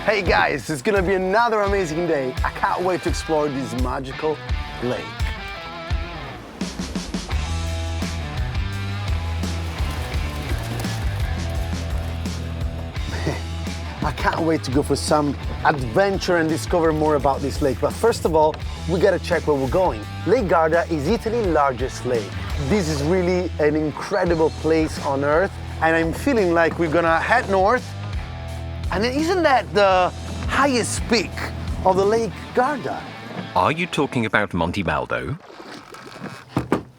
Hey guys, it's gonna be another amazing day. I can't wait to explore this magical lake. I can't wait to go for some adventure and discover more about this lake. But first of all, we gotta check where we're going. Lake Garda is Italy's largest lake. This is really an incredible place on Earth, and I'm feeling like we're gonna head north. And isn't that the highest peak of the Lake Garda? Are you talking about Monte Baldo?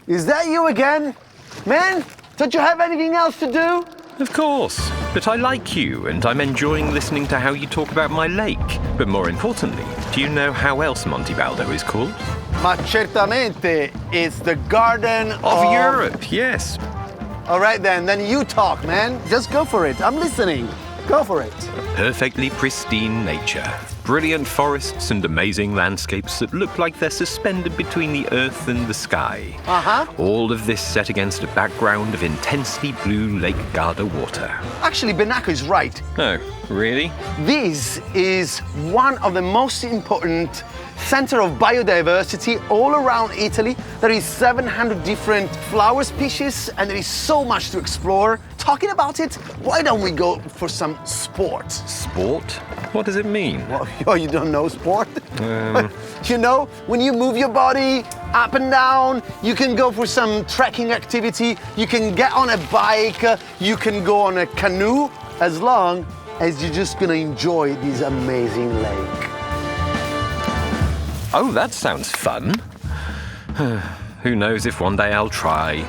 Is that you again? Man, don't you have anything else to do? Of course, but I like you and I'm enjoying listening to how you talk about my lake. But more importantly, do you know how else Monte Baldo is called? Ma certamente, it's the Garden Of Europe, yes. All right then you talk, man. Just go for it. I'm listening. Go for it. Perfectly pristine nature. Brilliant forests and amazing landscapes that look like they're suspended between the earth and the sky. All of this set against a background of intensely blue Lake Garda water. Actually, Benacco is right. Oh, really? This is one of the most important center of biodiversity all around Italy. There is 700 different flower species and there is so much to explore. Talking about it, why don't we go for some sport? Sport? What does it mean? Well, you don't know sport? You know, when you move your body up and down, you can go for some trekking activity, you can get on a bike, you can go on a canoe, as long as you're just gonna enjoy this amazing lake. Oh, that sounds fun. Who knows if one day I'll try.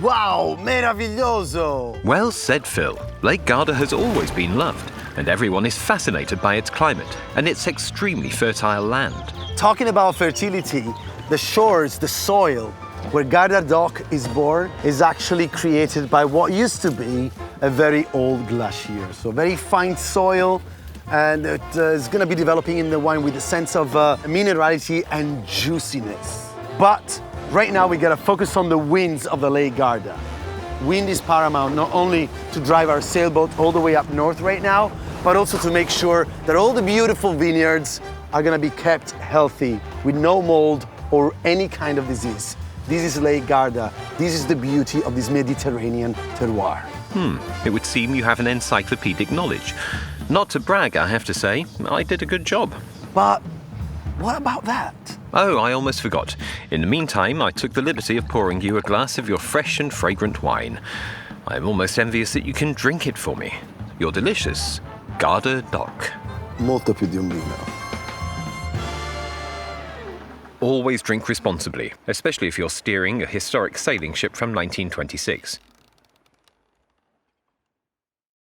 Wow, meraviglioso! Well said, Phil. Lake Garda has always been loved, and everyone is fascinated by its climate and its extremely fertile land. Talking about fertility, the shores, the soil where Garda Dock is born is actually created by what used to be a very old glacier. So very fine soil, and it is going to be developing in the wine with a sense of minerality and juiciness. But right now we got to focus on the winds of the Lake Garda. Wind is paramount, not only to drive our sailboat all the way up north right now, but also to make sure that all the beautiful vineyards are going to be kept healthy with no mold or any kind of disease. This is Lake Garda. This is the beauty of this Mediterranean terroir. It would seem you have an encyclopedic knowledge. Not to brag, I have to say. I did a good job. But what about that? Oh, I almost forgot. In the meantime, I took the liberty of pouring you a glass of your fresh and fragrant wine. I'm almost envious that you can drink it for me. Your delicious Garda Dock. Molto più di un vino. Always drink responsibly, especially if you're steering a historic sailing ship from 1926.